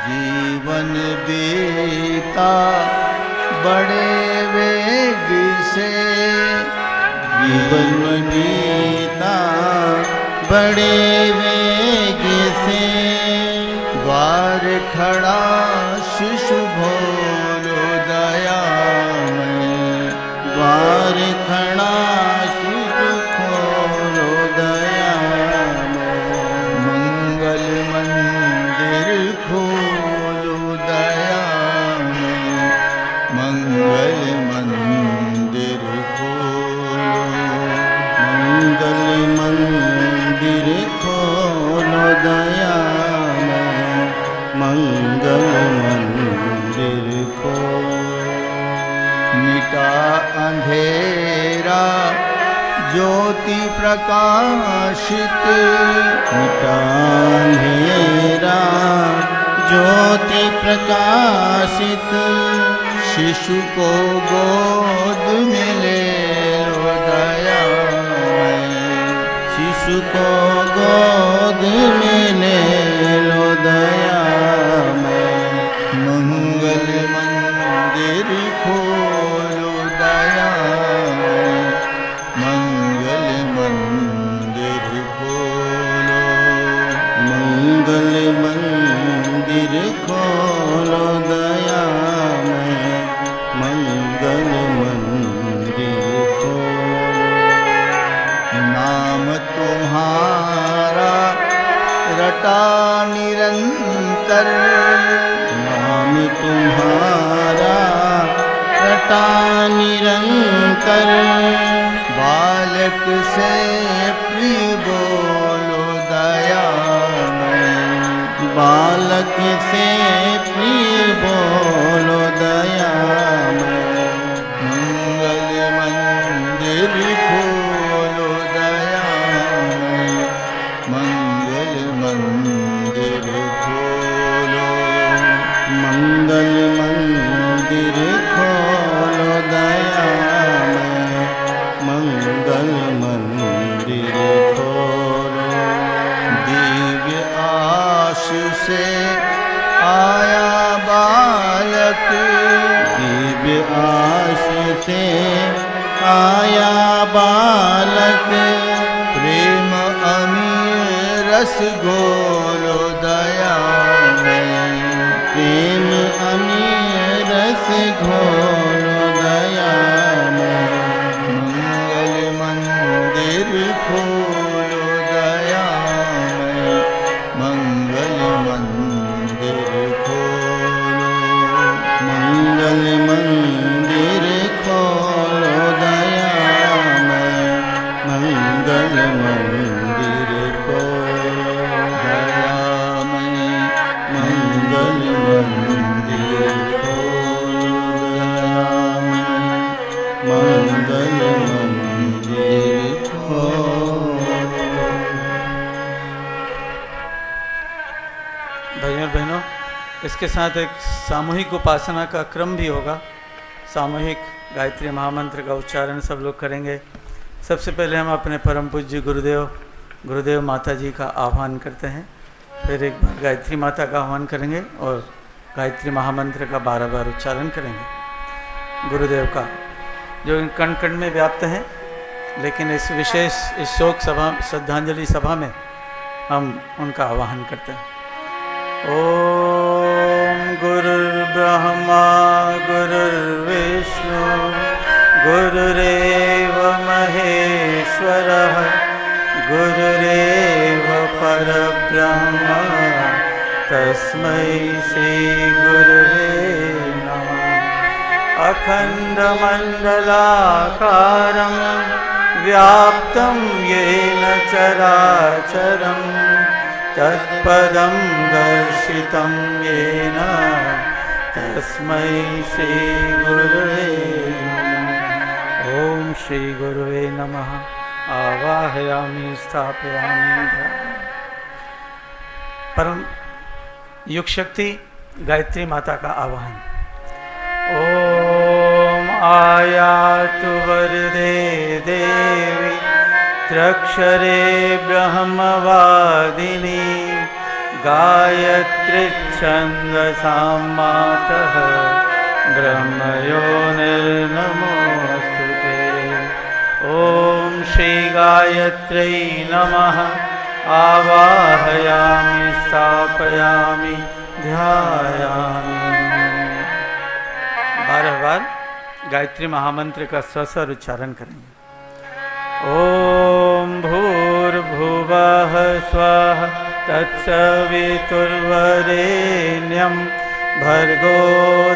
जीवन बीता बड़े वेग से, जीवन बीता बड़े वेग से, द्वार खड़ा शिशु भोलो दया में, द्वार खड़ा शिशु भोलो दया में, मंगल मंदिर खोलो दया में, मंगल मंदिर खोलो, मंगल मंदिर खोलो दया में, मंगल मंदिर खोलो। मिटा अंधेरा ज्योति प्रकाशित, मिटा अंधेरा ज्योति प्रकाशित, शिशु को गोद में ले लो दया में, शिशु को गोद में ले लो दया में, मंगल मंदिर खोलो दया में, मंगल मंदिर खोलो, मंगल मंदिर खोलो दया में, मंगल मंदिर खोलो। नाम तुम्हारा रटा निरंतर, नाम तुम्हारा रटा निरंतर, बालक से प्रिय बोलो दया में, बालक से प्रिय बोलो दया में, मंगल मंदिर खोलो दया में, मंगल मंदिर खोलो, मंगल मंदिर खोलो दया में, मंगल मंदिर खोलो। दिव्य आशीष से आया बालक, दिव्य आशीष से आया बालक, प्रेम अमीय रस घोलो दया में, प्रेम अमीय रस घोलो दया में, मंगल मंदिर खोलो दया में, मंगल मंदिर खोलो, मंगल मंदिर खोलो दया में, मंगल मंदिर खोलो दया में, मंगल मंदिर खोलो दया में, मंगल मंदिर खोलो। भाइयों और बहनों, इसके साथ एक सामूहिक उपासना का क्रम भी होगा। सामूहिक गायत्री महामंत्र का उच्चारण सब लोग करेंगे। सबसे पहले हम अपने परम पूज्य गुरुदेव माता जी का आह्वान करते हैं, फिर एक बार गायत्री माता का आह्वान करेंगे और गायत्री महामंत्र का 12 बार उच्चारण करेंगे। गुरुदेव का जो इन कण कण में व्याप्त हैं, लेकिन इस विशेष इस शोक सभा श्रद्धांजलि सभा में हम उनका आह्वान करते हैं। ओम गुरुर्ब्रह्मा गुरुर्विष्णु गुरुरेव महेश्वरः, गुरुरेव परब्रह्म तस्मै श्री गुरुवे नमः। अखण्डमण्डलाकारं व्याप्तं येन चराचरं, तत्पदं दर्शितं येन तस्मै श्री गुरुवे नमः। ओम श्री गुरुवे नमः। आवाहयामि स्थापयामि। परम युग शक्ति गायत्री माता का आवाहन। ओम आयातु वरदे देवी त्र्यक्षरे ब्रह्मवादिनी गायत्री छन्दसां मातः ब्रह्मयोनिर्नमोऽस्तुते। ॐ श्री गायत्र्यै नमः। आवाहयामि स्थापयामि ध्यायामि। 12 बार गायत्री महामंत्र का स्वस्वर उच्चारण करेंगे। ॐ भूर्भुवः स्वः तत्सवितुर्वरेण्यं भर्गो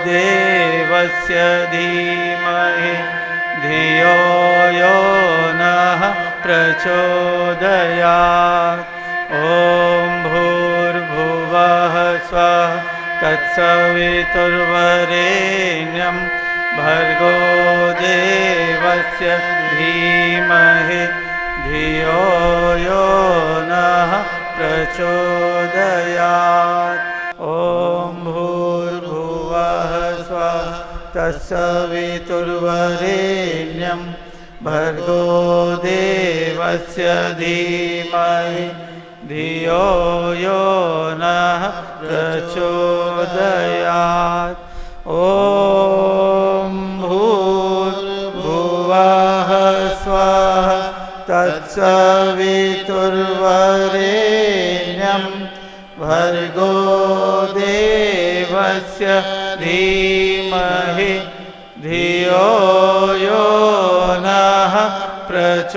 देवस्य धीमहि धियो यो नः प्रचोदयात्। ॐ भूर्भुवः स्वः तत्सवितुर्वरेण्यं भर्गो देवस्य धीमहि धियो यो नः प्रचोदयात्। ॐ भूर्भुवः स्वः तत्सवितुर्वरेण्यं भर्गो देवस्य धीमहि धियो यो नः प्रचोदयात्। ॐ भूर्भुवः स्वः तत्सवितुर्वरेण्यं भर्गो देवस्य धीमहि धियो यो नः प्रचोदयात्।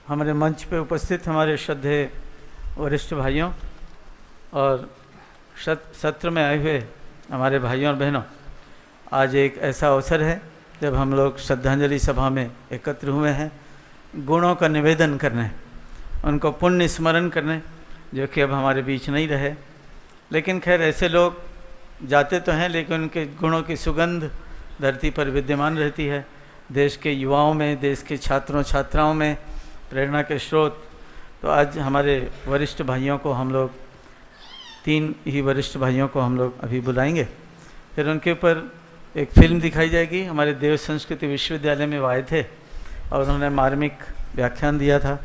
हमारे मंच पे उपस्थित हमारे श्रद्धेय वरिष्ठ भाइयों और सत्र में आए हुए हमारे भाइयों और बहनों, आज एक ऐसा अवसर है जब हम लोग श्रद्धांजलि सभा में एकत्र हुए हैं गुणों का निवेदन करने, उनको पुण्य स्मरण करने, जो कि अब हमारे बीच नहीं रहे। लेकिन खैर ऐसे लोग जाते तो हैं, लेकिन उनके गुणों की सुगंध धरती पर विद्यमान रहती है। देश के युवाओं में, देश के छात्रों छात्राओं में प्रेरणा के स्रोत। तो आज हमारे वरिष्ठ भाइयों को हम लोग 3 ही वरिष्ठ भाइयों को हम लोग अभी बुलाएंगे, फिर उनके ऊपर एक फिल्म दिखाई जाएगी। हमारे देव संस्कृति विश्वविद्यालय में वो आए थे और उन्होंने मार्मिक व्याख्यान दिया था।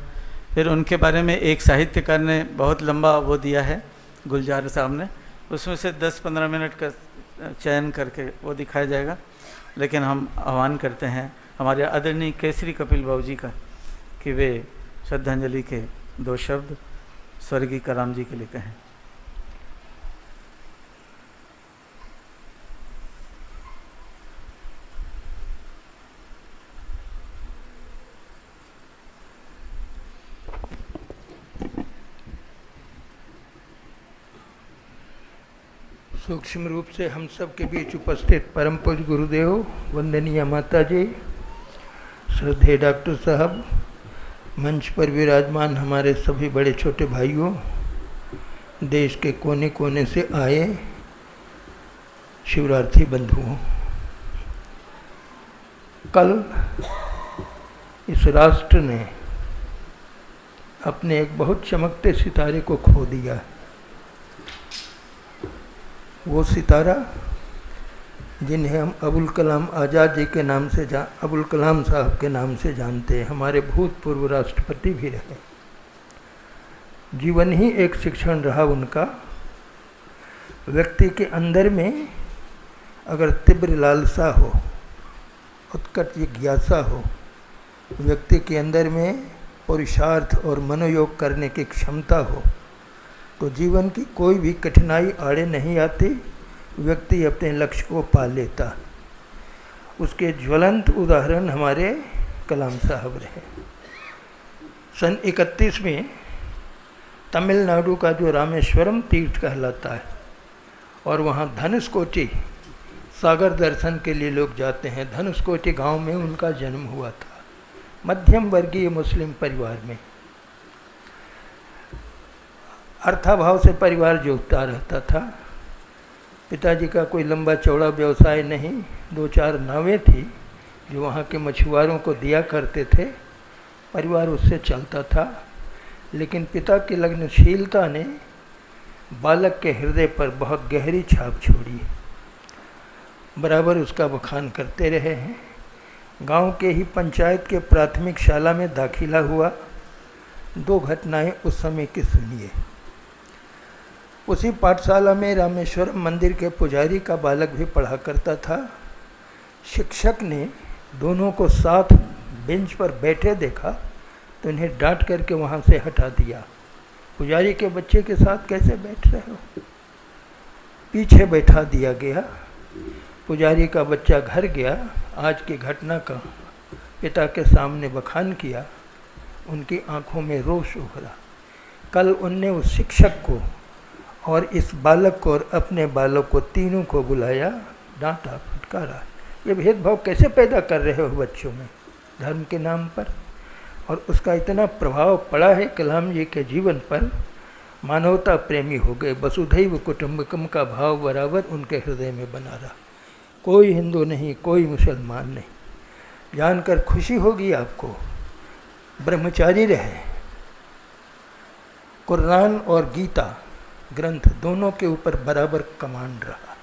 फिर उनके बारे में एक साहित्यकार ने बहुत लंबा वो दिया है, गुलजार साहब ने, उसमें से 10-15 मिनट का चयन करके वो दिखाया जाएगा। लेकिन हम आह्वान करते हैं हमारे आदरणीय केसरी कपिल बाबू जी का कि वे श्रद्धांजलि के 2 शब्द स्वर्गीय कराम जी के लिए कहें। सूक्ष्म रूप से हम सब के बीच उपस्थित परम पूज्य गुरुदेव, वंदनीय माता जी, श्रद्धेय डॉक्टर साहब, मंच पर विराजमान हमारे सभी बड़े छोटे भाइयों, देश के कोने कोने से आए शिवरार्थी बंधुओं, कल इस राष्ट्र ने अपने एक बहुत चमकते सितारे को खो दिया। वो सितारा जिन्हें हम अबुल कलाम आज़ाद जी के नाम से अबुल कलाम साहब के नाम से जानते हैं, हमारे भूतपूर्व राष्ट्रपति भी रहे। जीवन ही एक शिक्षण रहा उनका। व्यक्ति के अंदर में अगर तीव्र लालसा हो, उत्कट जिज्ञासा हो, व्यक्ति के अंदर में पुरुषार्थ और मनोयोग करने की क्षमता हो, तो जीवन की कोई भी कठिनाई आड़े नहीं आती, व्यक्ति अपने लक्ष्य को पा लेता। उसके ज्वलंत उदाहरण हमारे कलाम साहब रहे। सन 31 में तमिलनाडु का जो रामेश्वरम तीर्थ कहलाता है, और वहाँ धनुषकोटी सागर दर्शन के लिए लोग जाते हैं। धनुषकोटी गांव में उनका जन्म हुआ था, मध्यम वर्गीय मुस्लिम परिवार में। अर्थाभाव से परिवार जोतता रहता था। पिताजी का कोई लंबा चौड़ा व्यवसाय नहीं, 2-4 नावें थी जो वहाँ के मछुआरों को दिया करते थे, परिवार उससे चलता था। लेकिन पिता की लगनशीलता ने बालक के हृदय पर बहुत गहरी छाप छोड़ी। बराबर उसका बखान करते रहे हैं। गांव के ही पंचायत के प्राथमिक शाला में दाखिला हुआ। 2 घटनाएं उस समय की सुनिए। उसी पाठशाला में रामेश्वरम मंदिर के पुजारी का बालक भी पढ़ा करता था। शिक्षक ने दोनों को साथ बेंच पर बैठे देखा तो उन्हें डांट करके वहाँ से हटा दिया। पुजारी के बच्चे के साथ कैसे बैठ रहे हो? पीछे बैठा दिया गया। पुजारी का बच्चा घर गया, आज की घटना का पिता के सामने बखान किया। उनकी आंखों में रोष उभरा। कल उनने उस शिक्षक को और इस बालक को और अपने बालक को, तीनों को बुलाया, डांटा, फटकारा। ये भेदभाव कैसे पैदा कर रहे हो बच्चों में धर्म के नाम पर? और उसका इतना प्रभाव पड़ा है कलाम जी के जीवन पर, मानवता प्रेमी हो गए। वसुधैव कुटुंबकम का भाव बराबर उनके हृदय में बना रहा। कोई हिंदू नहीं, कोई मुसलमान नहीं। जानकर खुशी होगी आपको, ब्रह्मचारी रहे। कुरान और गीता ग्रंथ दोनों के ऊपर बराबर कमांड रहा।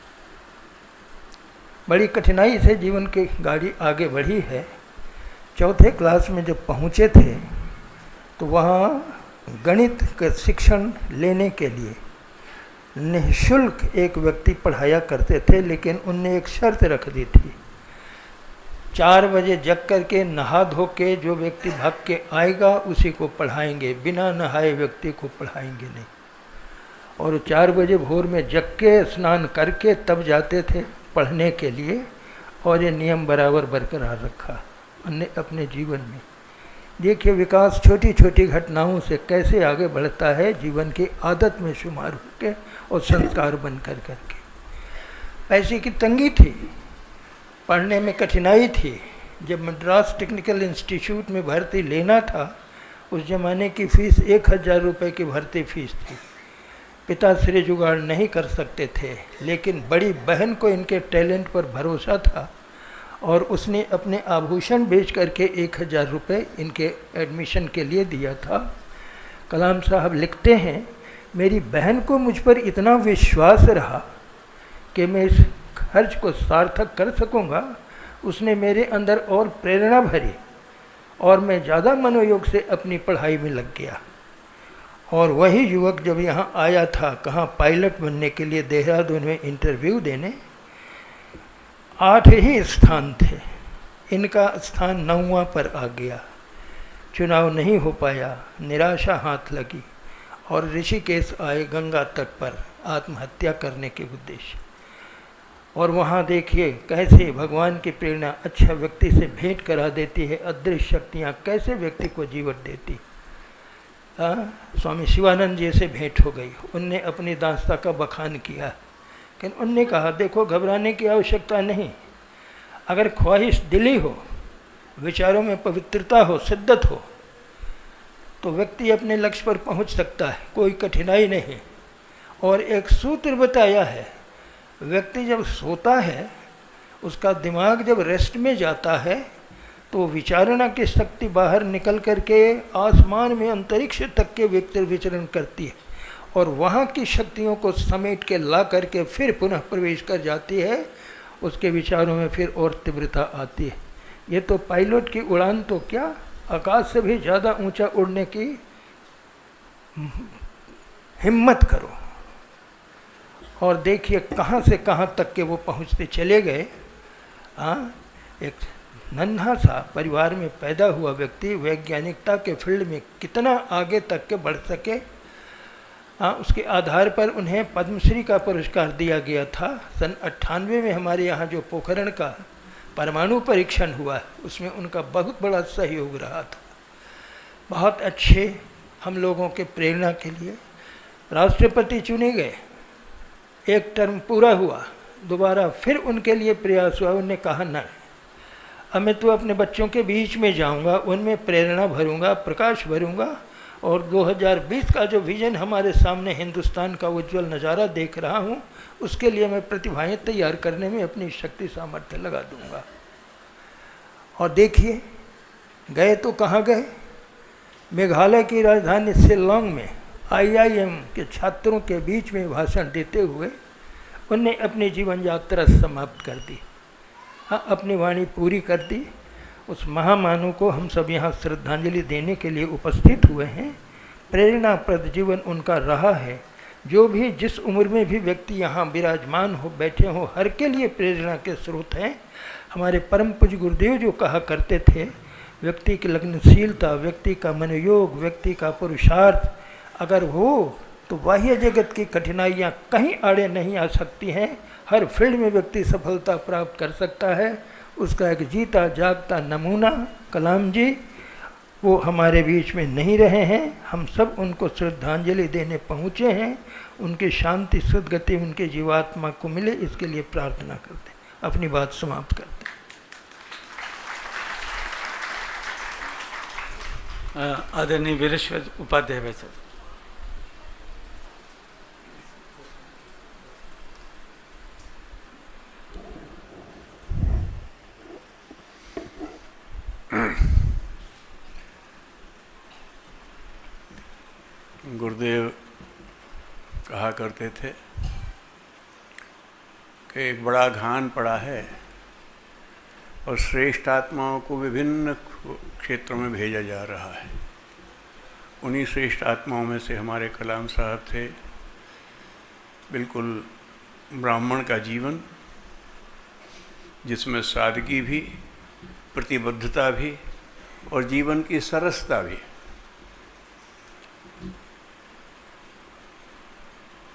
बड़ी कठिनाई से जीवन की गाड़ी आगे बढ़ी है। 4थे क्लास में जब पहुँचे थे तो वहाँ गणित का शिक्षण लेने के लिए निःशुल्क एक व्यक्ति पढ़ाया करते थे, लेकिन उनने एक शर्त रख दी थी। 4 बजे जग करके नहा धो के जो व्यक्ति भाग के आएगा उसी को पढ़ाएंगे, बिना नहाए व्यक्ति को पढ़ाएंगे नहीं। और 4 बजे भोर में जग के स्नान करके तब जाते थे पढ़ने के लिए, और ये नियम बराबर बरकरार रखा उनने अपने जीवन में। देखिए विकास छोटी छोटी घटनाओं से कैसे आगे बढ़ता है, जीवन की आदत में शुमार होकर और संस्कार बन कर करके। पैसे की तंगी थी, पढ़ने में कठिनाई थी। जब मद्रास टेक्निकल इंस्टीट्यूट में भर्ती लेना था, उस ज़माने की फ़ीस 1000 रुपये की भर्ती फीस थी। पिता श्री जुगाड़ नहीं कर सकते थे, लेकिन बड़ी बहन को इनके टैलेंट पर भरोसा था और उसने अपने आभूषण बेच करके 1000 रुपये इनके एडमिशन के लिए दिया था। कलाम साहब लिखते हैं, मेरी बहन को मुझ पर इतना विश्वास रहा कि मैं इस खर्च को सार्थक कर सकूंगा। उसने मेरे अंदर और प्रेरणा भरी और मैं ज़्यादा मनोयोग से अपनी पढ़ाई में लग गया। और वही युवक जब यहाँ आया था, कहाँ पायलट बनने के लिए देहरादून में इंटरव्यू देने, 8 ही स्थान थे, इनका स्थान 9वां पर आ गया। चुनाव नहीं हो पाया, निराशा हाथ लगी और ऋषिकेश आए गंगा तट पर आत्महत्या करने के उद्देश्य। और वहाँ देखिए कैसे भगवान की प्रेरणा अच्छा व्यक्ति से भेंट करा देती है। अदृश्य शक्तियाँ कैसे व्यक्ति को जीवन देती। स्वामी शिवानंद जी से भेंट हो गई, उनने अपनी दास्ता का बखान किया, लेकिन उनने कहा देखो घबराने की आवश्यकता नहीं। अगर ख्वाहिश दिली हो, विचारों में पवित्रता हो, शिद्दत हो, तो व्यक्ति अपने लक्ष्य पर पहुंच सकता है, कोई कठिनाई नहीं। और एक सूत्र बताया है, व्यक्ति जब सोता है, उसका दिमाग जब रेस्ट में जाता है, तो विचारणा की शक्ति बाहर निकल करके आसमान में अंतरिक्ष तक के व्यक्ति विचरण करती है और वहाँ की शक्तियों को समेट के ला करके फिर पुनः प्रवेश कर जाती है। उसके विचारों में फिर और तीव्रता आती है। ये तो पायलट की उड़ान तो क्या, आकाश से भी ज़्यादा ऊंचा उड़ने की हिम्मत करो। और देखिए कहाँ से कहाँ तक के वो पहुँचते चले गए। एक नन्हा सा परिवार में पैदा हुआ व्यक्ति वैज्ञानिकता के फील्ड में कितना आगे तक के बढ़ सके, उसके आधार पर उन्हें पद्मश्री का पुरस्कार दिया गया था। सन 98 में हमारे यहाँ जो पोखरण का परमाणु परीक्षण हुआ, उसमें उनका बहुत बड़ा सहयोग रहा था। बहुत अच्छे हम लोगों के प्रेरणा के लिए राष्ट्रपति चुने गए। एक टर्म पूरा हुआ, दोबारा फिर उनके लिए प्रयास हुआ। उन्होंने कहा ना, अब मैं तो अपने बच्चों के बीच में जाऊंगा, उनमें प्रेरणा भरूंगा, प्रकाश भरूंगा। और 2020 का जो विजन हमारे सामने हिंदुस्तान का उज्जवल नज़ारा देख रहा हूं, उसके लिए मैं प्रतिभाएं तैयार करने में अपनी शक्ति सामर्थ्य लगा दूंगा। और देखिए गए तो कहाँ गए, मेघालय की राजधानी शिलोंग में IIM के छात्रों के बीच में भाषण देते हुए उनने अपनी जीवन यात्रा समाप्त कर दी। हाँ, अपनी वाणी पूरी कर दी। उस महामानव को हम सब यहाँ श्रद्धांजलि देने के लिए उपस्थित हुए हैं। प्रेरणाप्रद जीवन उनका रहा है। जो भी जिस उम्र में भी व्यक्ति यहाँ विराजमान हो, बैठे हो, हर के लिए प्रेरणा के स्रोत हैं। हमारे परम पूज्य गुरुदेव जो कहा करते थे, व्यक्ति की लगनशीलता, व्यक्ति का मनोयोग, व्यक्ति का पुरुषार्थ अगर हो तो बाह्य जगत की कठिनाइयाँ कहीं आड़े नहीं आ सकती हैं। हर फील्ड में व्यक्ति सफलता प्राप्त कर सकता है। उसका एक जीता जागता नमूना कलाम जी, वो हमारे बीच में नहीं रहे हैं। हम सब उनको श्रद्धांजलि देने पहुँचे हैं। उनकी शांति सद्गति उनके जीवात्मा को मिले, इसके लिए प्रार्थना करते हैं। अपनी बात समाप्त करते हैं। आदरणीय वीरेश्वर उपाध्याय भाई साहब। गुरुदेव कहा करते थे कि एक बड़ा घान पड़ा है और श्रेष्ठ आत्माओं को विभिन्न क्षेत्रों में भेजा जा रहा है। उन्हीं श्रेष्ठ आत्माओं में से हमारे कलाम साहब थे। बिल्कुल ब्राह्मण का जीवन, जिसमें सादगी भी, प्रतिबद्धता भी और जीवन की सरसता भी।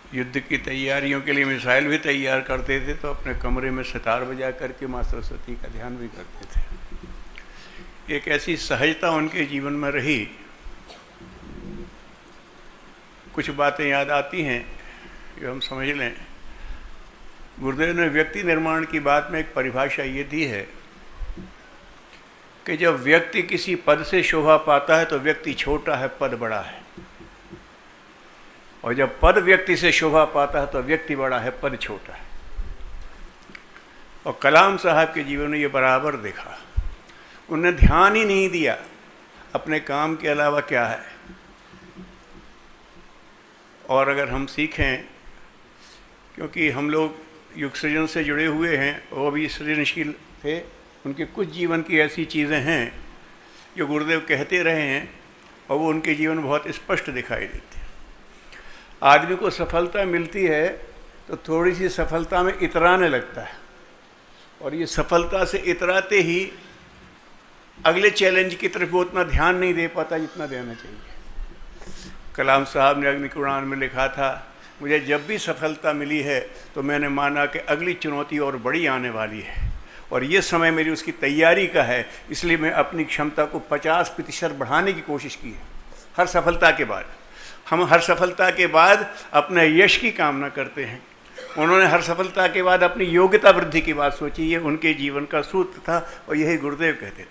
युद्ध की तैयारियों के लिए मिसाइल भी तैयार करते थे तो अपने कमरे में सितार बजा करके माँ सरस्वती का ध्यान भी करते थे। एक ऐसी सहजता उनके जीवन में रही। कुछ बातें याद आती हैं जो हम समझ लें। गुरुदेव ने व्यक्ति निर्माण की बात में एक परिभाषा ये दी है कि जब व्यक्ति किसी पद से शोभा पाता है तो व्यक्ति छोटा है, पद बड़ा है, और जब पद व्यक्ति से शोभा पाता है तो व्यक्ति बड़ा है, पद छोटा है। और कलाम साहब के जीवन में ये बराबर देखा। उन्हें ध्यान ही नहीं दिया अपने काम के अलावा क्या है। और अगर हम सीखें, क्योंकि हम लोग युग सृजन से जुड़े हुए हैं, वो भी सृजनशील थे, उनके कुछ जीवन की ऐसी चीज़ें हैं जो गुरुदेव कहते रहे हैं और वो उनके जीवन में बहुत स्पष्ट दिखाई देती है। आदमी को सफलता मिलती है तो थोड़ी सी सफलता में इतराने लगता है, और ये सफलता से इतराते ही अगले चैलेंज की तरफ वो उतना ध्यान नहीं दे पाता जितना देना चाहिए। कलाम साहब ने अग्निकुरान में लिखा था, मुझे जब भी सफलता मिली है तो मैंने माना कि अगली चुनौती और बड़ी आने वाली है और ये समय मेरी उसकी तैयारी का है, इसलिए मैं अपनी क्षमता को 50% बढ़ाने की कोशिश की है। हर सफलता के बाद हम हर सफलता के बाद अपने यश की कामना करते हैं। उन्होंने हर सफलता के बाद अपनी योग्यता वृद्धि की बात सोची। ये उनके जीवन का सूत्र था और यही गुरुदेव कहते थे,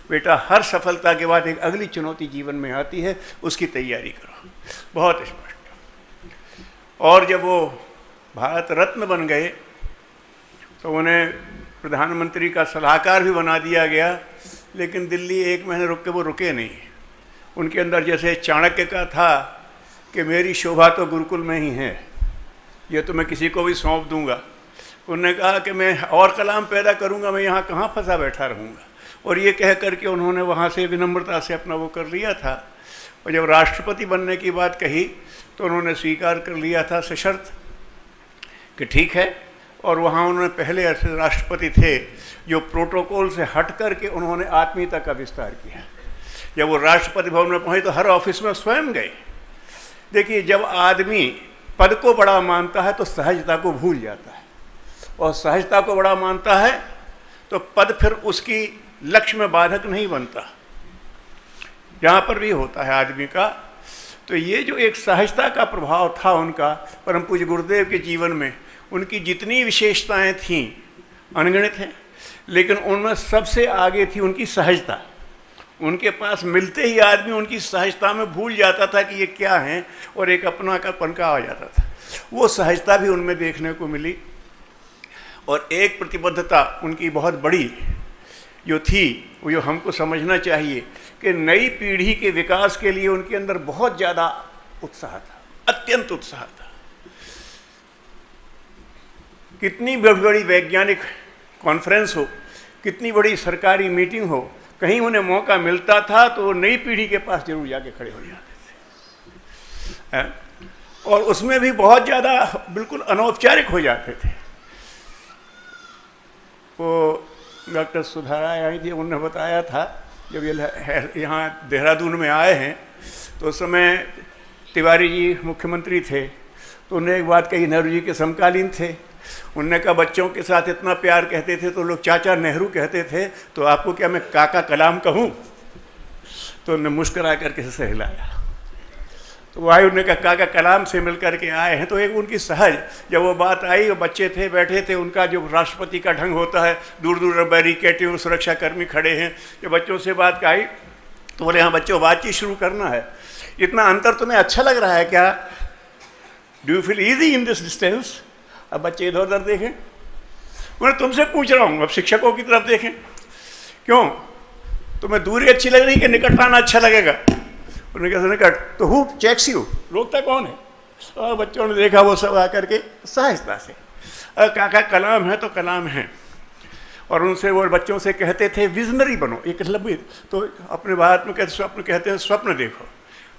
बेटा हर सफलता के बाद एक अगली चुनौती जीवन में आती है, उसकी तैयारी करो। बहुत स्पष्ट। और जब वो भारत रत्न बन गए तो उन्हें प्रधानमंत्री का सलाहकार भी बना दिया गया, लेकिन दिल्ली 1 महीने रुक के वो रुके नहीं। उनके अंदर जैसे चाणक्य का था कि मेरी शोभा तो गुरुकुल में ही है, ये तो मैं किसी को भी सौंप दूंगा। उन्होंने कहा कि मैं और कलाम पैदा करूंगा, मैं यहाँ कहाँ फंसा बैठा रहूँगा। और ये कह करके उन्होंने वहाँ से विनम्रता से अपना वो कर लिया था। और जब राष्ट्रपति बनने की बात कही तो उन्होंने स्वीकार कर लिया था सशर्त कि ठीक है। और वहाँ उन्होंने पहले ऐसे राष्ट्रपति थे जो प्रोटोकॉल से हट करके उन्होंने आत्मीयता का विस्तार किया। जब वो राष्ट्रपति भवन में पहुँचे तो हर ऑफिस में स्वयं गए। देखिए, जब आदमी पद को बड़ा मानता है तो सहजता को भूल जाता है, और सहजता को बड़ा मानता है तो पद फिर उसकी लक्ष्य में बाधक नहीं बनता। जहाँ पर भी होता है आदमी का, तो ये जो एक सहजता का प्रभाव था उनका परम पूज्य गुरुदेव के जीवन में, उनकी जितनी विशेषताएं थीं अनगिनत हैं, लेकिन उनमें सबसे आगे थी उनकी सहजता। उनके पास मिलते ही आदमी उनकी सहजता में भूल जाता था कि ये क्या है, और एक अपना का पनका आ जाता था। वो सहजता भी उनमें देखने को मिली। और एक प्रतिबद्धता उनकी बहुत बड़ी जो थी, वो जो हमको समझना चाहिए कि नई पीढ़ी के विकास के लिए उनके अंदर बहुत ज़्यादा उत्साह था, अत्यंत उत्साह था। कितनी बड़ी बड़ी वैज्ञानिक कॉन्फ्रेंस हो, कितनी बड़ी सरकारी मीटिंग हो, कहीं उन्हें मौका मिलता था तो वो नई पीढ़ी के पास जरूर जाके खड़े हो जाते थे, और उसमें भी बहुत ज़्यादा बिल्कुल अनौपचारिक हो जाते थे। वो डॉक्टर सुधारा आई थी, उन्होंने बताया था जब ये यहाँ देहरादून में आए हैं तो उस समय तिवारी जी मुख्यमंत्री थे, तो उन्होंने एक बात कही, नेहरू जी के समकालीन थे, उन्होंने कहा बच्चों के साथ इतना प्यार कहते थे तो लोग चाचा नेहरू कहते थे, तो आपको क्या मैं काका कलाम कहूँ? तो उन्होंने मुस्करा करके से हिलाया। तो वही उन्होंने कहा काका कलाम से मिल करके आए हैं। तो एक उनकी सहज जब वो बात आई, वो बच्चे थे बैठे थे, उनका जो राष्ट्रपति का ढंग होता है, दूर दूर बैरिकेटिंग में सुरक्षाकर्मी खड़े हैं, जब बच्चों से बात आई तो बोले हाँ बच्चों बातचीत शुरू करना है, इतना अंतर तुम्हें अच्छा लग रहा है क्या? Do you feel easy in this distance? अब बच्चे इधर उधर देखें, मैं तुमसे पूछ रहा हूँ, अब शिक्षकों की तरफ देखें, क्यों तुम्हें दूरी अच्छी लग रही कि निकट आना अच्छा लगेगा? उन्होंने कहा निकट। तो हु चेक्स यू, रोकता कौन है? और बच्चों ने देखा वो सब आकर के सहजता से, काका कलाम है तो कलाम है। और उनसे वो बच्चों से कहते थे विजनरी बनो, एक लंबी, तो अपने भारत में कहते स्वप्न, कहते हैं स्वप्न देखो,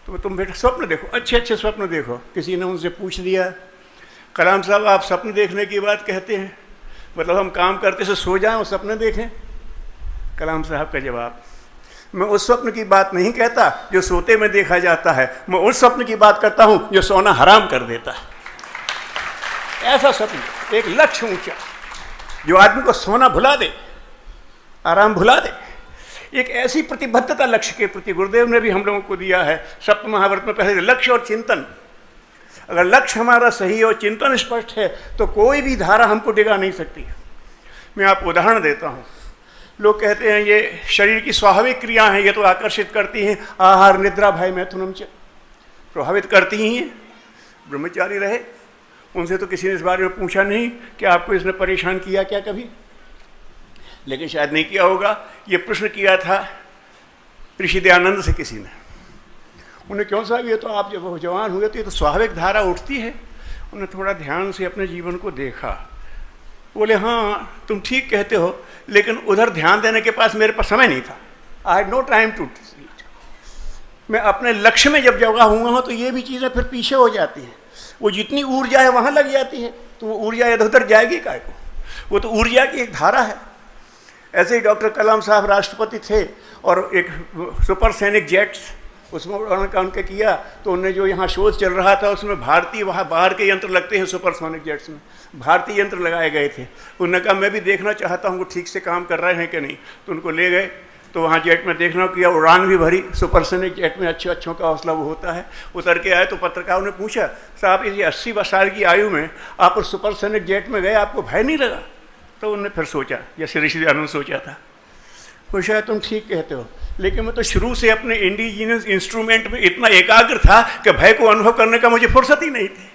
तो तुम बेटा स्वप्न देखो, अच्छे अच्छे स्वप्न देखो। किसी ने उनसे पूछ दिया, कलाम साहब आप सपने देखने की बात कहते हैं, मतलब हम काम करते से सो जाएं और सपने देखें? कलाम साहब का जवाब, मैं उस स्वप्न की बात नहीं कहता जो सोते में देखा जाता है, मैं उस स्वप्न की बात करता हूं जो सोना हराम कर देता है। ऐसा स्वप्न, एक लक्ष्य ऊंचा जो आदमी को सोना भुला दे, आराम भुला दे, एक ऐसी प्रतिबद्धता लक्ष्य के प्रति गुरुदेव ने भी हम लोगों को दिया है। सप्त महाव्रत में पहले लक्ष्य और चिंतन, अगर लक्ष्य हमारा सही और चिंतन स्पष्ट है तो कोई भी धारा हमको डिगा नहीं सकती। मैं आपको उदाहरण देता हूँ, लोग कहते हैं ये शरीर की स्वाभाविक क्रिया हैं, ये तो आकर्षित करती हैं, आहार निद्रा भय मैथुनम च, प्रभावित करती ही हैं, ब्रह्मचारी रहे। उनसे तो किसी ने इस बारे में पूछा नहीं कि आपको इसने परेशान किया क्या कभी, लेकिन शायद नहीं किया होगा। ये प्रश्न किया था ऋषि दयानंद से किसी ने, उन्हें क्यों साहब ये तो आप जब जवान हुए तो ये तो स्वाभाविक धारा उठती है। उन्हें थोड़ा ध्यान से अपने जीवन को देखा, बोले हाँ तुम ठीक कहते हो, लेकिन उधर ध्यान देने के पास मेरे पास समय नहीं था। I had no time to read. मैं अपने लक्ष्य में जब जगह हुआ हूँ तो ये भी चीज़ें फिर पीछे हो जाती हैं। वो जितनी ऊर्जा है वहाँ लग जाती है, तो वो ऊर्जा इधर उधर जाएगी काय को? वो तो ऊर्जा की एक धारा है। ऐसे ही डॉक्टर कलाम साहब राष्ट्रपति थे और एक सुपरसैनिक जेट्स उसमें उनके किया, तो उन्हें जो यहाँ शोध चल रहा था उसमें भारतीय, वहाँ बाहर के यंत्र लगते हैं सुपरसोनिक जेट्स में, भारतीय यंत्र लगाए गए थे। उन्होंने कहा मैं भी देखना चाहता हूँ वो ठीक से काम कर रहे हैं कि नहीं। तो उनको ले गए, तो वहाँ जेट में देखना किया, उड़ान भी भरी। सुपरसोनिक जेट में अच्छों का हौसला वो होता है। उतर के आए तो पत्रकारों ने पूछा, साहब इस 80 साल की आयु में आप उस सुपरसोनिक जेट में गए, आपको भय नहीं लगा? तो उन्होंने फिर सोचा जैसे ऋषि दयानंद सोचा था, वो शायद तुम ठीक कहते हो, लेकिन मैं तो शुरू से अपने इंडिजीनियस इंस्ट्रूमेंट में इतना एकाग्र था कि भय को अनुभव करने का मुझे फुर्सत ही नहीं थी।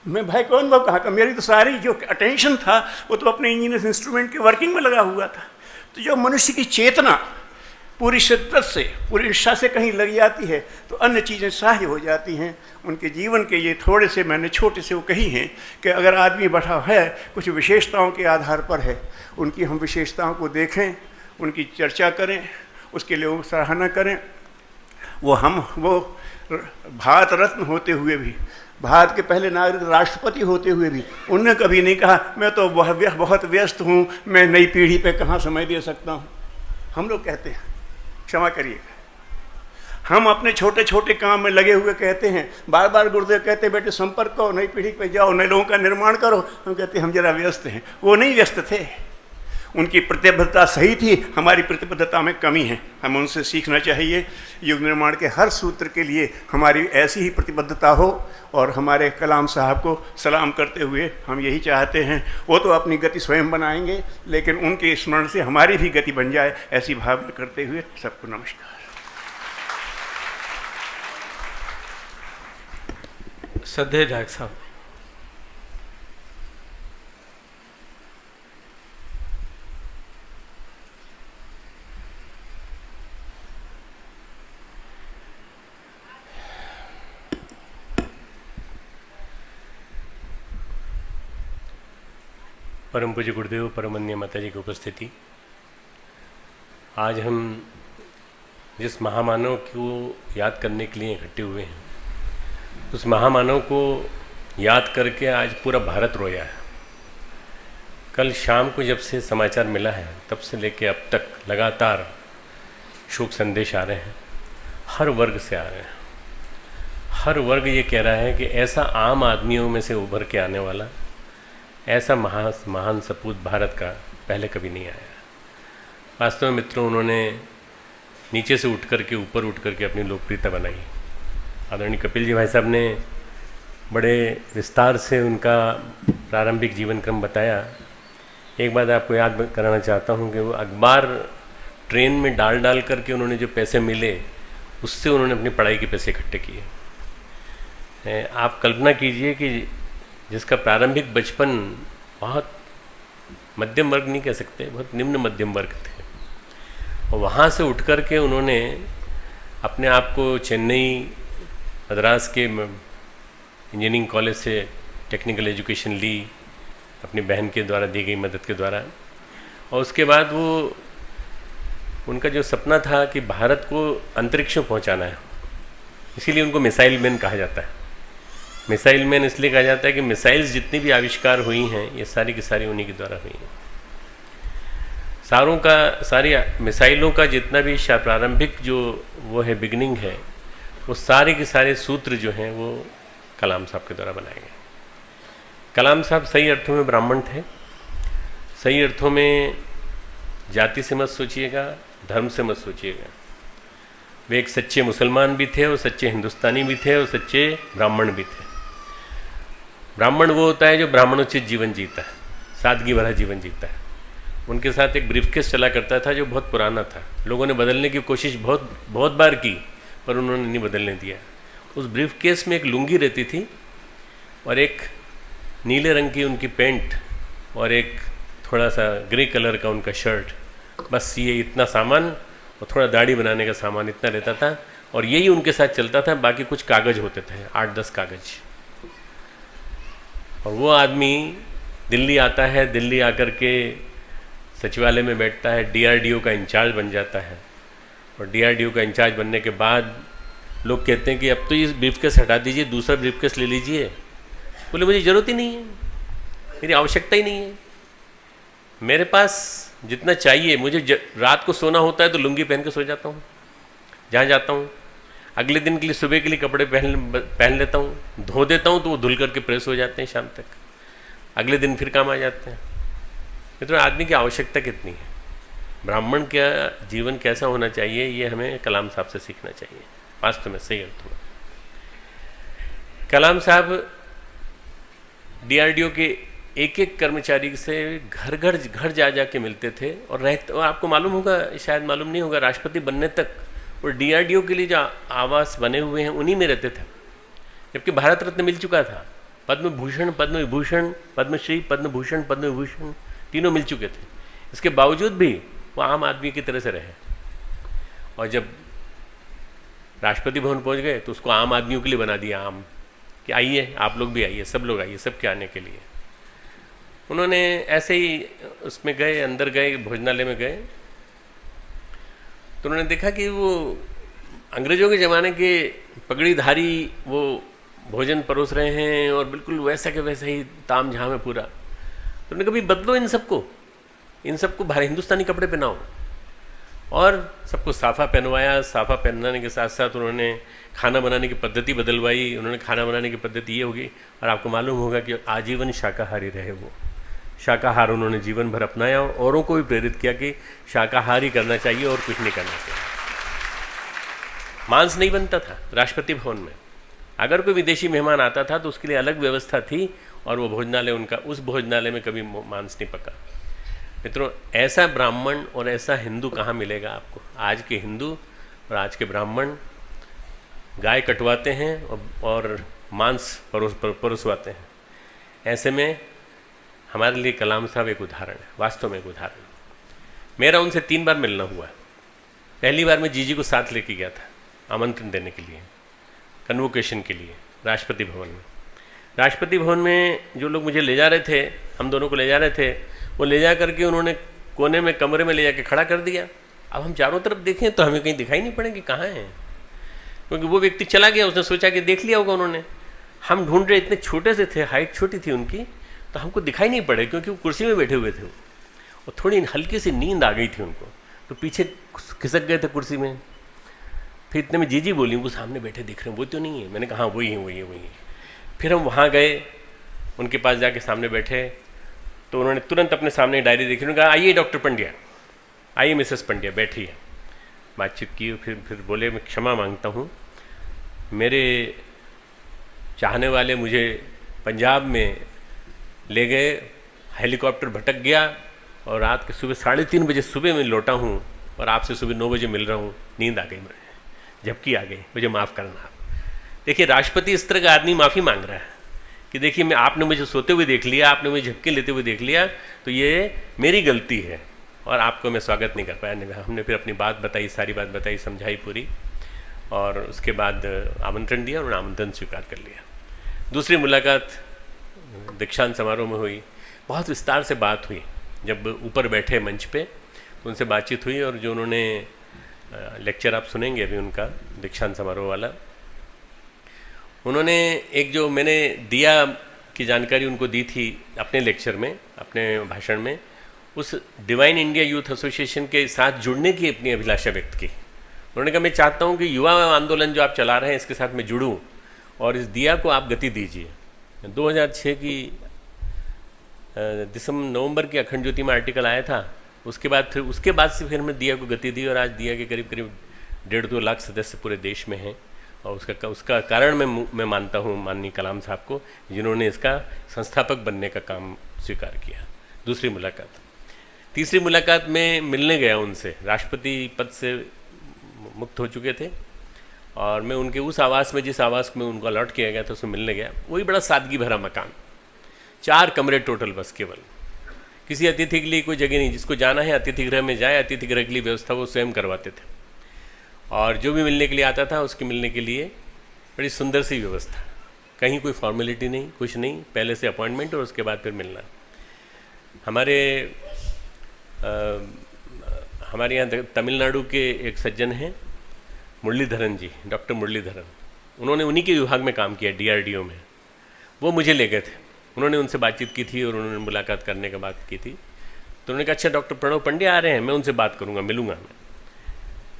मैं भय को अनुभव कहाँ का, मेरी तो सारी जो अटेंशन था वो तो अपने इंजीनियस इंस्ट्रूमेंट के वर्किंग में लगा हुआ था। तो जो मनुष्य की चेतना पूरी शिद्दत से, पूरी निष्ठा से कहीं लग जाती है तो अन्य चीज़ें सहज हो जाती हैं। उनके जीवन के ये थोड़े से मैंने छोटे से वो कही हैं कि अगर आदमी बैठा है कुछ विशेषताओं के आधार पर है, उनकी हम विशेषताओं को देखें, उनकी चर्चा करें, उसके लिए वो सराहना करें। वो भारत रत्न होते हुए भी, भारत के पहले नागरिक राष्ट्रपति होते हुए भी उनने कभी नहीं कहा मैं तो बहुत व्यस्त हूँ, मैं नई पीढ़ी पे कहाँ समय दे सकता हूँ। हम लोग कहते हैं, क्षमा करिएगा, हम अपने छोटे छोटे काम में लगे हुए कहते हैं। बार बार गुरुदेव कहते हैं बेटे संपर्क करो, नई पीढ़ी पे जाओ, नए लोगों का निर्माण करो। हम कहते हैं हम जरा व्यस्त हैं। वो नहीं व्यस्त थे, उनकी प्रतिबद्धता सही थी, हमारी प्रतिबद्धता में कमी है। हम उनसे सीखना चाहिए। युग निर्माण के हर सूत्र के लिए हमारी ऐसी ही प्रतिबद्धता हो। और हमारे कलाम साहब को सलाम करते हुए हम यही चाहते हैं, वो तो अपनी गति स्वयं बनाएंगे, लेकिन उनके स्मरण से हमारी भी गति बन जाए, ऐसी भावना करते हुए सबको नमस्कार। श्रद्धेय डायरेक्टर साहब। परम पूज्य गुरुदेव, परमन्य माता जी की उपस्थिति, आज हम जिस महामानव को याद करने के लिए इकट्ठे हुए हैं, उस महामानव को याद करके आज पूरा भारत रोया है। कल शाम को जब से समाचार मिला है तब से लेके अब तक लगातार शोक संदेश आ रहे हैं, हर वर्ग से आ रहे हैं। हर वर्ग ये कह रहा है कि ऐसा आम आदमियों में से उभर के आने वाला ऐसा महान सपूत भारत का पहले कभी नहीं आया। वास्तव में मित्रों, उन्होंने नीचे से उठ कर के ऊपर उठ कर के अपनी लोकप्रियता बनाई। आदरणीय कपिल जी भाई साहब ने बड़े विस्तार से उनका प्रारंभिक जीवन क्रम बताया। एक बात आपको याद कराना चाहता हूँ कि वो अखबार ट्रेन में डाल करके उन्होंने जो पैसे मिले उससे उन्होंने अपनी पढ़ाई के पैसे इकट्ठे किए। आप कल्पना कीजिए कि जिसका प्रारंभिक बचपन बहुत मध्यम वर्ग नहीं कह सकते, बहुत निम्न मध्यम वर्ग थे, और वहाँ से उठ कर के उन्होंने अपने आप को चेन्नई मद्रास के इंजीनियरिंग कॉलेज से टेक्निकल एजुकेशन ली अपनी बहन के द्वारा दी गई मदद के द्वारा। और उसके बाद वो उनका जो सपना था कि भारत को अंतरिक्ष में पहुंचाना है, इसीलिए उनको मिसाइल मैन कहा जाता है। मिसाइल मैन इसलिए कहा जाता है कि मिसाइल्स जितनी भी आविष्कार हुई हैं ये सारी की सारी उन्हीं के द्वारा हुई हैं। सारी मिसाइलों का जितना भी प्रारंभिक जो वो है बिगनिंग है, वो सारे के सारे सूत्र जो हैं वो कलाम साहब के द्वारा बनाए गए। कलाम साहब सही अर्थों में ब्राह्मण थे, सही अर्थों में जाति से मत सोचिएगा, धर्म से मत सोचिएगा। वे एक सच्चे मुसलमान भी थे और सच्चे हिंदुस्तानी भी थे और सच्चे ब्राह्मण भी थे। ब्राह्मण वो होता है जो ब्राह्मणोचित जीवन जीता है, सादगी भरा जीवन जीता है। उनके साथ एक ब्रीफकेस चला करता था जो बहुत पुराना था। लोगों ने बदलने की कोशिश बहुत बार की, पर उन्होंने नहीं बदलने दिया। उस ब्रीफकेस में एक लुंगी रहती थी और एक नीले रंग की उनकी पैंट और एक थोड़ा सा ग्रे कलर का उनका शर्ट, बस ये इतना सामान और थोड़ा दाढ़ी बनाने का सामान इतना रहता था, और यही उनके साथ चलता था। बाकी कुछ कागज़ होते थे, 8-10 कागज़। और वो आदमी दिल्ली आता है, दिल्ली आकर के सचिवालय में बैठता है, DRDO का इंचार्ज बन जाता है। और DRDO का इंचार्ज बनने के बाद लोग कहते हैं कि अब तो ये ब्रीफकेस हटा दीजिए, दूसरा ब्रीफकेस ले लीजिए। बोले मुझे ज़रूरत ही नहीं है, मेरी आवश्यकता ही नहीं है, मेरे पास जितना चाहिए। मुझे रात को सोना होता है तो लुंगी पहन के सो जाता हूँ जहाँ जाता हूँ। अगले दिन के लिए सुबह के लिए कपड़े पहन लेता हूँ, धो देता हूँ तो वो धुल करके प्रेस हो जाते हैं, शाम तक अगले दिन फिर काम आ जाते हैं। मित्रों, आदमी की आवश्यकता कितनी है, ब्राह्मण का जीवन कैसा होना चाहिए, ये हमें कलाम साहब से सीखना चाहिए। वास्तव में सही अर्थ में कलाम साहब DRDO के एक एक कर्मचारी से घर जा के मिलते थे और रहते। और आपको मालूम होगा, शायद मालूम नहीं होगा, राष्ट्रपति बनने तक और DRDO के लिए जो आवास बने हुए हैं उन्हीं में रहते थे। जबकि भारत रत्न मिल चुका था, पद्म भूषण, पद्म विभूषण, पद्मश्री, पद्म भूषण, पद्म विभूषण तीनों मिल चुके थे। इसके बावजूद भी वो आम आदमी की तरह से रहे। और जब राष्ट्रपति भवन पहुंच गए तो उसको आम आदमियों के लिए बना दिया, आम कि आइए आप लोग भी आइए, सब लोग आइए, सबके आने के लिए। उन्होंने ऐसे ही उसमें गए, अंदर गए, भोजनालय में गए तो उन्होंने देखा कि वो अंग्रेज़ों के ज़माने के पगड़ीधारी वो भोजन परोस रहे हैं और बिल्कुल वैसा के वैसा ही ताम झाम है पूरा। तो उन्होंने कभी बदलो इन सबको भारी हिंदुस्तानी कपड़े पहनाओ, और सबको साफ़ा पहनवाया। साफ़ा पहनाने के साथ साथ उन्होंने खाना बनाने की पद्धति बदलवाई। उन्होंने खाना बनाने की पद्धति ये होगी, और आपको मालूम होगा कि आजीवन शाकाहारी रहे वो। शाकाहार उन्होंने जीवन भर अपनाया और औरों को भी प्रेरित किया कि शाकाहारी करना चाहिए और कुछ नहीं करना चाहिए। मांस नहीं बनता था राष्ट्रपति भवन में। अगर कोई विदेशी मेहमान आता था तो उसके लिए अलग व्यवस्था थी, और वो भोजनालय उनका, उस भोजनालय में कभी मांस नहीं पका। मित्रों, ऐसा ब्राह्मण और ऐसा हिंदू कहाँ मिलेगा आपको? आज के हिंदू और आज के ब्राह्मण गाय कटवाते हैं और मांस परोसवाते हैं। ऐसे में हमारे लिए कलाम साहब एक उदाहरण है, वास्तव में एक उदाहरण। मेरा उनसे 3 बार मिलना हुआ। पहली बार मैं जीजी को साथ लेके गया था आमंत्रण देने के लिए, कन्वोकेशन के लिए, राष्ट्रपति भवन में। राष्ट्रपति भवन में जो लोग मुझे ले जा रहे थे, हम दोनों को ले जा रहे थे, वो ले जा करके उन्होंने कोने में कमरे में ले जाके खड़ा कर दिया। अब हम चारों तरफ देखें तो हमें कहीं दिखाई नहीं पड़ेंगे कहाँ हैं, क्योंकि वो व्यक्ति चला गया, उसने सोचा कि देख लिया होगा उन्होंने। हम ढूंढ रहे, इतने छोटे से थे, हाइट छोटी थी उनकी, तो हमको दिखाई नहीं पड़े क्योंकि वो कुर्सी में बैठे हुए थे और थोड़ी हल्की सी नींद आ गई थी उनको, तो पीछे खिसक गए थे कुर्सी में। फिर इतने में जीजी बोली, वो सामने बैठे दिख रहे हैं, वो तो नहीं है। मैंने कहा हाँ वही है वही है वही है। फिर हम वहाँ गए, उनके पास जाके सामने बैठे, तो उन्होंने तुरंत अपने सामने डायरी देखी, उन्होंने कहा आइए डॉक्टर पंड्या, आइए मिसेस पंड्या, बैठिए। बातचीत की, फिर बोले मैं क्षमा मांगता हूँ, मेरे चाहने वाले मुझे पंजाब में ले गए, हेलीकॉप्टर भटक गया और रात के सुबह 3:30 बजे सुबह मैं लौटा हूँ और आपसे सुबह 9 बजे मिल रहा हूँ, नींद आ गई मुझे, झपकी आ गई, मुझे माफ़ करना आप। देखिए राष्ट्रपति इस तरह का आदमी माफ़ी मांग रहा है कि देखिए मैं, आपने मुझे सोते हुए देख लिया, आपने मुझे झपकी लेते हुए देख लिया, तो ये मेरी गलती है और आपको मैं स्वागत नहीं कर पाया। हमने फिर अपनी बात बताई, सारी बात बताई, समझाई पूरी, और उसके बाद आमंत्रण दिया, उन्होंने आमंत्रण स्वीकार कर लिया। दूसरी मुलाकात दीक्षांत समारोह में हुई, बहुत विस्तार से बात हुई। जब ऊपर बैठे मंच पे तो उनसे बातचीत हुई, और जो उन्होंने लेक्चर आप सुनेंगे अभी उनका दीक्षांत समारोह वाला, उन्होंने एक जो मैंने दिया की जानकारी उनको दी थी अपने लेक्चर में, अपने भाषण में, उस डिवाइन इंडिया यूथ एसोसिएशन के साथ जुड़ने की अपनी अभिलाषा व्यक्त की। उन्होंने कहा मैं चाहता हूँ कि युवा आंदोलन जो आप चला रहे हैं इसके साथ मैं जुड़ूँ और इस दिया को आप गति दीजिए। 2006 की नवंबर की अखंड ज्योति में आर्टिकल आया था, उसके बाद से फिर हमने दिया को गति दी, और आज दिया के करीब 1.5-2 लाख सदस्य पूरे देश में हैं। और उसका कारण मैं मानता हूँ माननीय कलाम साहब को, जिन्होंने इसका संस्थापक बनने का काम स्वीकार किया। दूसरी मुलाकात। तीसरी मुलाकात में मिलने गया उनसे, राष्ट्रपति पद से मुक्त हो चुके थे, और मैं उनके उस आवास में, जिस आवास में उनको अलॉट किया गया था, उसमें मिलने गया। वही बड़ा सादगी भरा मकान, 4 कमरे टोटल बस, केवल किसी अतिथि के लिए कोई जगह नहीं। जिसको जाना है अतिथि गृह में जाए, अतिथि गृह के लिए व्यवस्था वो स्वयं करवाते थे, और जो भी मिलने के लिए आता था उसके मिलने के लिए बड़ी सुंदर सी व्यवस्था, कहीं कोई फॉर्मेलिटी नहीं, कुछ नहीं, पहले से अपॉइंटमेंट और उसके बाद फिर मिलना। हमारे यहाँ तमिलनाडु के एक सज्जन हैं मुरलीधरन जी, डॉक्टर मुरलीधरन, उन्होंने उन्हीं के विभाग में काम किया DRDO में। वो मुझे ले गए थे, उन्होंने उनसे बातचीत की थी और उन्होंने मुलाकात करने की बात की थी। तो उन्होंने कहा अच्छा डॉक्टर प्रणव पंड्या आ रहे हैं, मैं उनसे बात करूँगा, मिलूँगा मैं।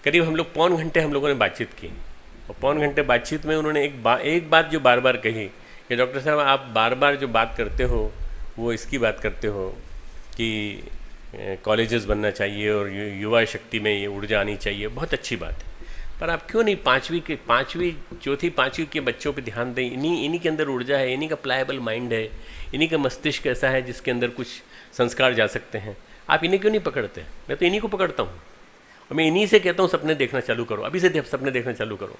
करीब हम लोग 1.25 घंटे हम लोगों ने बातचीत की, और 1.25 घंटे बातचीत में उन्होंने एक बात जो बार बार कही कि डॉक्टर साहब आप बार बार जो बात करते हो वो इसकी बात करते हो कि कॉलेजेस बनना चाहिए और युवा शक्ति में ये ऊर्जा आनी चाहिए, बहुत अच्छी बात है, पर आप क्यों नहीं 5वीं, चौथी 5वीं के बच्चों पे ध्यान दें। इन्हीं के अंदर ऊर्जा है, इन्हीं का प्लायबल माइंड है, इन्हीं का मस्तिष्क ऐसा है जिसके अंदर कुछ संस्कार जा सकते हैं। आप इन्हीं क्यों नहीं पकड़ते? मैं तो इन्हीं को पकड़ता हूँ, और मैं इन्हीं से कहता हूँ सपने देखना चालू करो, अभी से सपने देखना चालू करो।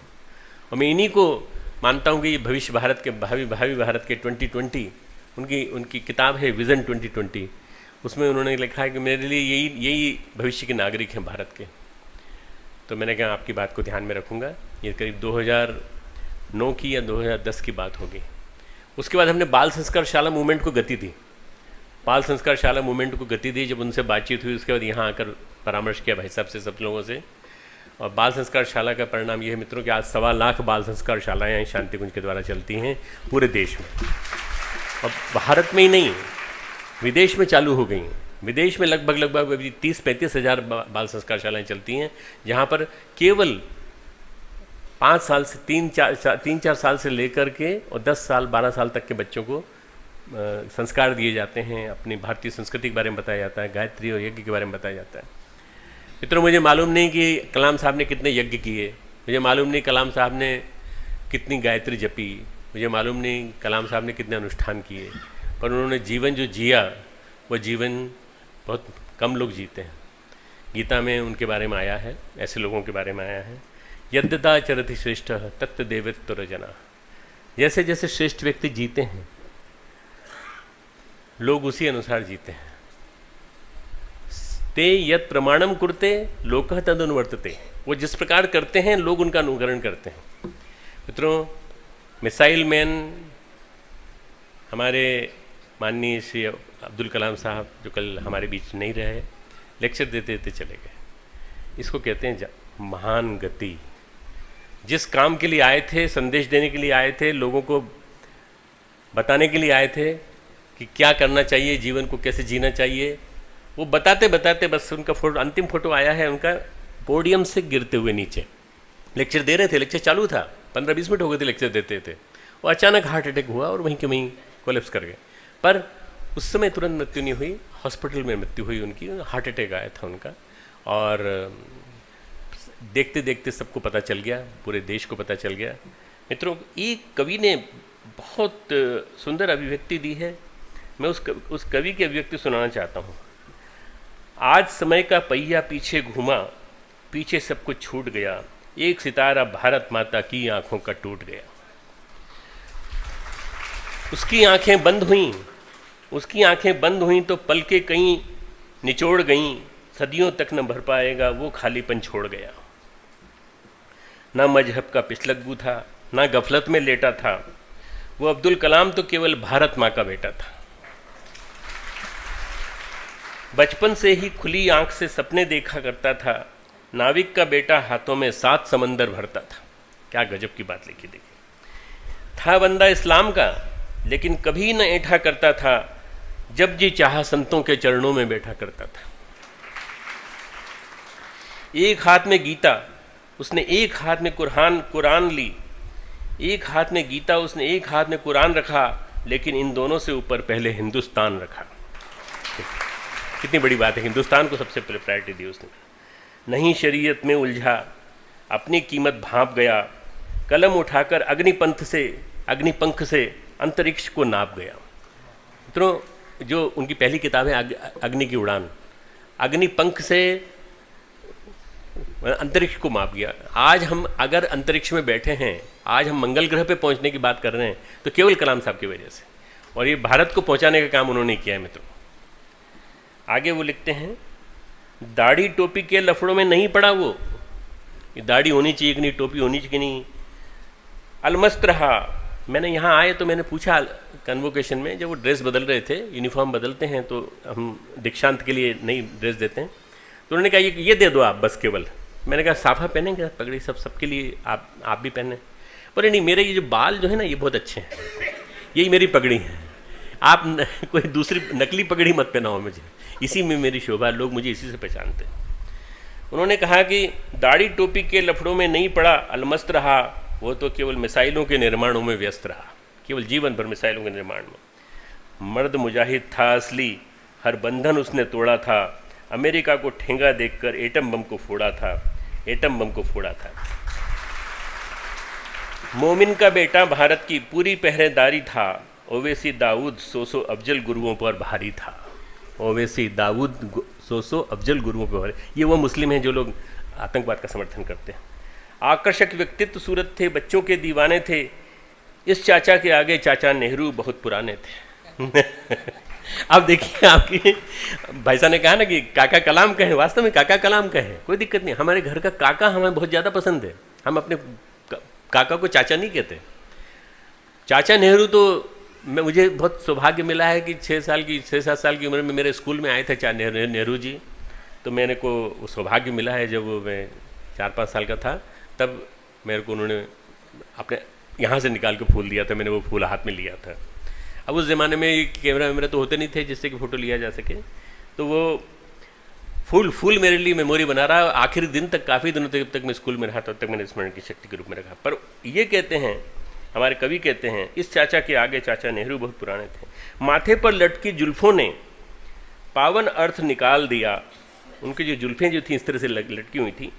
और मैं इन्हीं को मानता हूँ कि ये भविष्य भारत के, भावी भारत के 2020, उनकी किताब है विज़न 2020, उसमें उन्होंने लिखा है कि मेरे लिए यही भविष्य के नागरिक हैं भारत के। तो मैंने कहा आपकी बात को ध्यान में रखूँगा। ये करीब 2009 की या 2010 की बात होगी। उसके बाद हमने बाल संस्कार शाला मूवमेंट को गति दी, बाल संस्कार शाला मूवमेंट को गति दी। जब उनसे बातचीत हुई उसके बाद यहाँ आकर परामर्श किया भाई साहब से, सब लोगों से। और बाल संस्कार शाला का परिणाम ये है मित्रों कि आज 1.25 लाख बाल संस्कार शालाएँ शांति कुंज के द्वारा चलती हैं पूरे देश में, और भारत में ही नहीं विदेश में चालू हो गई हैं। विदेश में लगभग अभी 30-35 हज़ार बाल संस्कार शालाएँ चलती हैं, जहाँ पर केवल 5 साल से 3-4 साल से लेकर के और 10 साल 12 साल तक के बच्चों को संस्कार दिए जाते हैं। अपनी भारतीय संस्कृति के बारे में बताया जाता है, गायत्री और यज्ञ के बारे में बताया जाता है। मित्रों मुझे मालूम नहीं कि कलाम साहब ने कितने यज्ञ किए, मुझे मालूम नहीं कलाम साहब ने कितनी गायत्री जपी, मुझे मालूम नहीं कलाम साहब ने कितने अनुष्ठान किए, पर उन्होंने जीवन जो जिया वो जीवन बहुत कम लोग जीते हैं। गीता में उनके बारे में आया है, ऐसे लोगों के बारे में आया है, यद्यथा चरति श्रेष्ठ तत्व देवेत्तर जना। जैसे जैसे श्रेष्ठ व्यक्ति जीते हैं लोग उसी अनुसार जीते हैं। ते यत् प्रमाणम कुरते लोकः तदनुवर्तते, वो जिस प्रकार करते हैं लोग उनका अनुकरण करते हैं। मित्रों मिसाइल मैन हमारे माननीय श्री अब्दुल कलाम साहब जो कल हमारे बीच नहीं रहे, लेक्चर देते देते चले गए। इसको कहते हैं महान गति। जिस काम के लिए आए थे, संदेश देने के लिए आए थे, लोगों को बताने के लिए आए थे कि क्या करना चाहिए, जीवन को कैसे जीना चाहिए, वो बताते बताते बस उनका फोटो, अंतिम फोटो आया है उनका पोडियम से गिरते हुए नीचे। लेक्चर दे रहे थे, लेक्चर चालू था, 15-20 मिनट हो गए थे लेक्चर देते थे, वो अचानक हार्ट अटैक हुआ और वहीं के वहीं कोलैप्स कर गए। पर उस समय तुरंत मृत्यु नहीं हुई, हॉस्पिटल में मृत्यु हुई उनकी, हार्ट अटैक आया था उनका। और देखते देखते सबको पता चल गया, पूरे देश को पता चल गया। मित्रों, एक कवि ने बहुत सुंदर अभिव्यक्ति दी है, मैं उस कवि की अभिव्यक्ति सुनाना चाहता हूँ। आज समय का पहिया पीछे घूमा, पीछे सब कुछ छूट गया, एक सितारा भारत माता की आंखों का टूट गया। उसकी आंखें बंद हुईं, उसकी आंखें बंद हुईं तो पलकें कहीं निचोड़ गईं, सदियों तक न भर पाएगा वो खालीपन छोड़ गया। ना मजहब का पिछलग्गू था, ना गफलत में लेटा था, वो अब्दुल कलाम तो केवल भारत माँ का बेटा था। बचपन से ही खुली आंख से सपने देखा करता था, नाविक का बेटा हाथों में 7 समंदर भरता था। क्या गजब की बात लिखी देखिए। था बंदा इस्लाम का, लेकिन कभी न ऐठा करता था, जब जी चाहा संतों के चरणों में बैठा करता था। एक हाथ में गीता, उसने एक हाथ में कुरान ली, एक हाथ में गीता, उसने एक हाथ में कुरान रखा, लेकिन इन दोनों से ऊपर पहले हिंदुस्तान रखा। कितनी बड़ी बात है, हिंदुस्तान को सबसे पहले प्रायोरिटी दी उसने। नहीं शरीयत में उलझा, अपनी कीमत भांप गया, कलम उठाकर अग्निपंख से अंतरिक्ष को नाप गया। मित्रों, जो उनकी पहली किताब है अग्नि की उड़ान, अग्निपंख से अंतरिक्ष को माप गया। आज हम अगर अंतरिक्ष में बैठे हैं, आज हम मंगल ग्रह पे पहुंचने की बात कर रहे हैं, तो केवल कलाम साहब की वजह से, और ये भारत को पहुंचाने का काम उन्होंने किया है। मित्रों, आगे वो लिखते हैं, दाढ़ी टोपी के लफड़ों में नहीं पड़ा वो, दाढ़ी होनी चाहिए कि नहीं, टोपी होनी चाहिए कि नहीं, अलमस्त रहा। मैंने यहाँ आए तो मैंने पूछा कन्वोकेशन में, जब वो ड्रेस बदल रहे थे, यूनिफॉर्म बदलते हैं तो हम दीक्षांत के लिए नई ड्रेस देते हैं, तो उन्होंने कहा ये दे दो आप बस केवल। मैंने कहा साफा पहनेंगे, पगड़ी सबके लिए आप भी पहने। बोले नहीं, मेरे ये जो बाल जो है ना ये बहुत अच्छे हैं, यही मेरी पगड़ी है, आप कोई दूसरी नकली पगड़ी मत पहनाओ मुझे, इसी में मेरी शोभा, लोग मुझे इसी से पहचानते हैं। उन्होंने कहा कि दाढ़ी टोपी के लफड़ों में नहीं पड़ा, अलमस्त रहा, वो तो केवल मिसाइलों के निर्माणों में व्यस्त रहा, केवल जीवन भर मिसाइलों के निर्माण में। मर्द मुजाहिद था असली, हर बंधन उसने तोड़ा था, अमेरिका को ठेंगा देखकर एटम बम को फोड़ा था। मोमिन का बेटा भारत की पूरी पहरेदारी था, ओवैसी दाऊद 100 अफजल गुरुओं पर भारी था। ओवैसी दाऊद 100 अफजल गुरुओं पर भारी। ये वो मुस्लिम हैं जो लोग आतंकवाद का समर्थन करते हैं। आकर्षक व्यक्तित्व सूरत थे, बच्चों के दीवाने थे, इस चाचा के आगे चाचा नेहरू बहुत पुराने थे। अब देखिए, आपकी भाई साहब ने कहा ना कि काका कलाम कहें, वास्तव में काका कलाम कहें, कोई दिक्कत नहीं। हमारे घर का काका हमें बहुत ज़्यादा पसंद है, हम अपने काका को चाचा नहीं कहते। चाचा नेहरू तो मुझे बहुत सौभाग्य मिला है कि 6-7 साल की उम्र में मेरे स्कूल में आए थे नेहरू जी, तो मेरे को वो सौभाग्य मिला है। जब मैं 4-5 साल का था तब मेरे को उन्होंने अपने यहाँ से निकाल के फूल दिया था, मैंने वो फूल हाथ में लिया था। अब उस ज़माने में कैमरा वैमरा तो होते नहीं थे जिससे कि फ़ोटो लिया जा सके, तो वो फूल मेरे लिए मेमोरी बना रहा। आखिरी दिन तक, काफ़ी दिनों तक, जब तक मैं स्कूल में रहा तब तक मैंने स्मरण की शक्ति के रूप में रखा। पर ये कहते हैं, हमारे कवि कहते हैं, इस चाचा के आगे चाचा नेहरू बहुत पुराने थे। माथे पर लटकी जुल्फ़ों ने पावन अर्थ निकाल दिया। उनकी जो जुल्फ़ें जो थी इस तरह से लटकी हुई थी,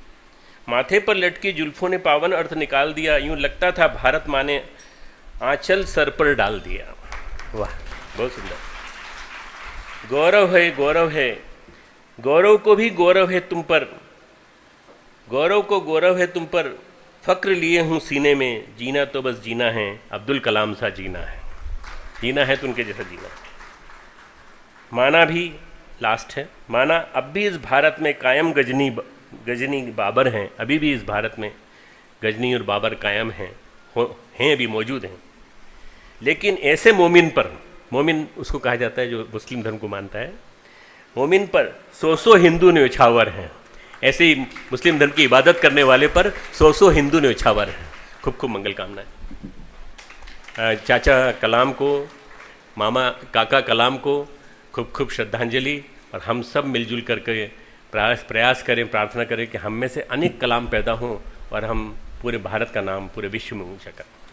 माथे पर लटकी जुल्फ़ों ने पावन अर्थ निकाल दिया। यूँ लगता था भारत माँ ने आंचल सर पर डाल दिया। वाह, बहुत सुंदर। गौरव है, गौरव है, गौरव को भी गौरव है तुम पर, गौरव को गौरव है तुम पर, फ़क्र लिए हूँ सीने में, जीना तो बस जीना है, अब्दुल कलाम सा जीना है। जीना है तो उनके जैसा जीना है। माना भी लास्ट है, माना अब भी इस भारत में कायम गजनी बाबर हैं, अभी भी इस भारत में गजनी और बाबर कायम हैं, अभी मौजूद हैं। लेकिन ऐसे मोमिन पर, मोमिन उसको कहा जाता है जो मुस्लिम धर्म को मानता है, मोमिन पर 100 हिंदू न्योछावर हैं। ऐसे ही मुस्लिम धर्म की इबादत करने वाले पर 100 हिंदू ने उछावर है। खूब खूब मंगल कामनाएं। चाचा कलाम को, मामा काका कलाम को खूब खूब श्रद्धांजलि। और हम सब मिलजुल करके प्रयास करें, प्रार्थना करें कि हम में से अनेक कलाम पैदा हों और हम पूरे भारत का नाम पूरे विश्व में ऊंचा करें।